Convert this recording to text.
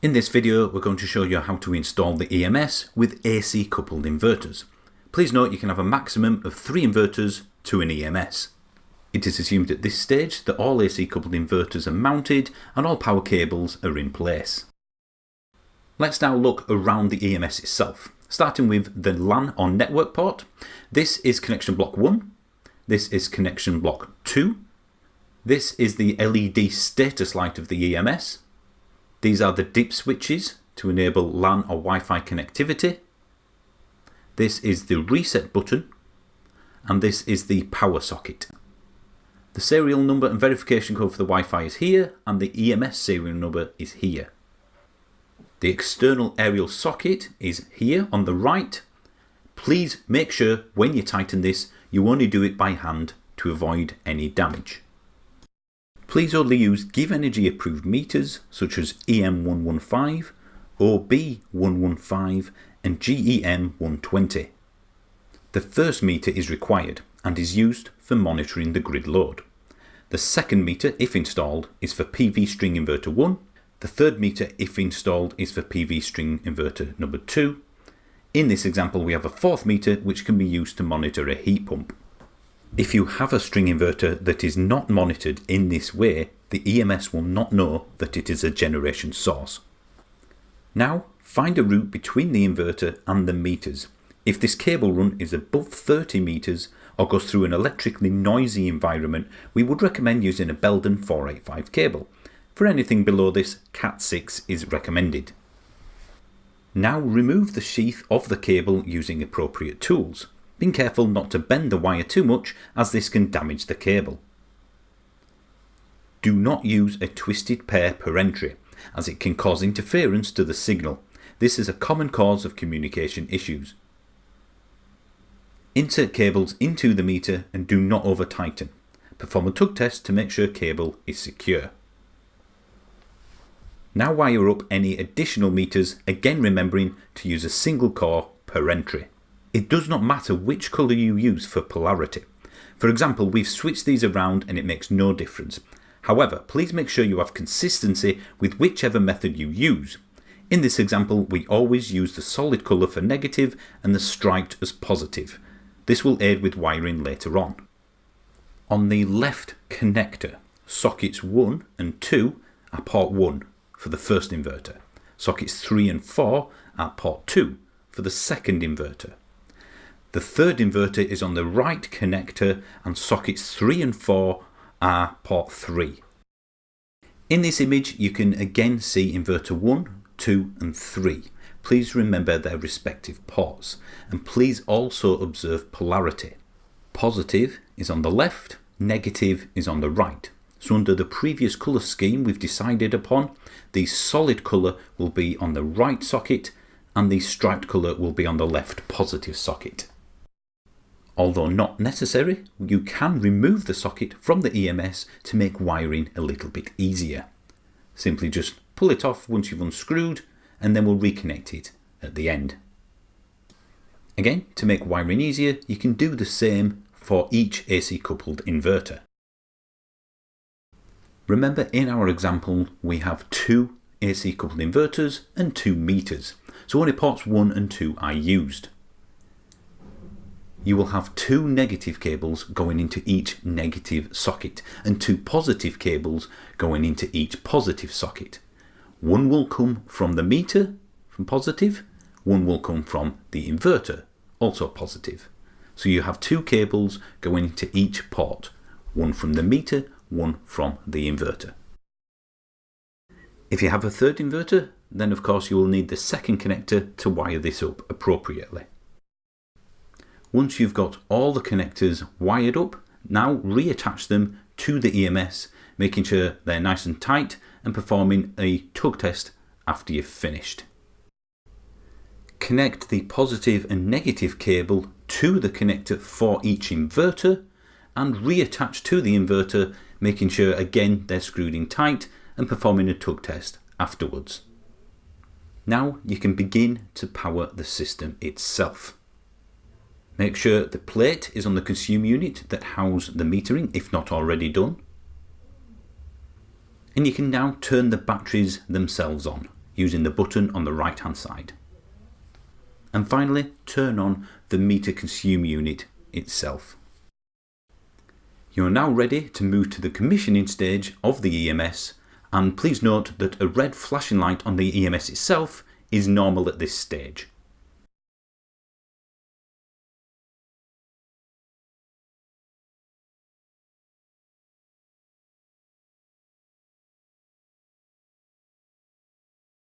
In this video we're going to show you how to install the EMS with AC coupled inverters. Please note you can have a maximum of 3 inverters to an EMS. It is assumed at this stage that all AC coupled inverters are mounted and all power cables are in place. Let's now look around the EMS itself, starting with the LAN or network port. This is connection block 1, this is connection block 2, this is the LED status light of the EMS. These are the dip switches to enable LAN or Wi-Fi connectivity. This is the reset button, and this is the power socket. The serial number and verification code for the Wi-Fi is here, and the EMS serial number is here. The external aerial socket is here on the right. Please make sure when you tighten this, you only do it by hand to avoid any damage. Please only use Give Energy approved meters such as EM115, OB115 and GEM120. The first meter is required and is used for monitoring the grid load. The second meter, if installed, is for PV string inverter 1. The third meter, if installed, is for PV string inverter number 2. In this example we have a fourth meter which can be used to monitor a heat pump. If you have a string inverter that is not monitored in this way, the EMS will not know that it is a generation source. Now find a route between the inverter and the meters. If this cable run is above 30 meters or goes through an electrically noisy environment, we would recommend using a Belden 485 cable. For anything below this, Cat6 is recommended. Now remove the sheath of the cable using appropriate tools. Being careful not to bend the wire too much, as this can damage the cable. Do not use a twisted pair per entry, as it can cause interference to the signal. This is a common cause of communication issues. Insert cables into the meter and do not over tighten. Perform a tug test to make sure cable is secure. Now wire up any additional meters, again remembering to use a single core per entry. It does not matter which colour you use for polarity. For example, we've switched these around and it makes no difference. However, please make sure you have consistency with whichever method you use. In this example, we always use the solid colour for negative and the striped as positive. This will aid with wiring later on. On the left connector, sockets 1 and 2 are port 1 for the first inverter. Sockets 3 and 4 are port 2 for the second inverter. The third inverter is on the right connector and sockets 3 and 4 are port 3. In this image you can again see inverter 1, 2 and 3. Please remember their respective ports, and please also observe polarity. Positive is on the left, negative is on the right. So under the previous colour scheme we've decided upon, the solid colour will be on the right socket and the striped colour will be on the left positive socket. Although not necessary, you can remove the socket from the EMS to make wiring a little bit easier. Simply just pull it off once you've unscrewed and then we'll reconnect it at the end. Again, to make wiring easier, you can do the same for each AC coupled inverter. Remember, in our example we have 2 AC coupled inverters and 2 meters, so only ports 1 and 2 are used. You will have 2 negative cables going into each negative socket and 2 positive cables going into each positive socket. One will come from the meter, from positive, one will come from the inverter, also positive. So you have 2 cables going into each port, one from the meter, one from the inverter. If you have a third inverter, then of course you will need the second connector to wire this up appropriately. Once you've got all the connectors wired up, now reattach them to the EMS, making sure they're nice and tight and performing a tug test after you've finished. Connect the positive and negative cable to the connector for each inverter and reattach to the inverter, making sure again they're screwed in tight and performing a tug test afterwards. Now you can begin to power the system itself. Make sure the plate is on the consumer unit that houses the metering, if not already done. And you can now turn the batteries themselves on. using the button on the right hand side. And finally, turn on the meter consume unit itself. You are now ready to move to the commissioning stage of the EMS, and please note that a red flashing light on the EMS itself is normal at this stage.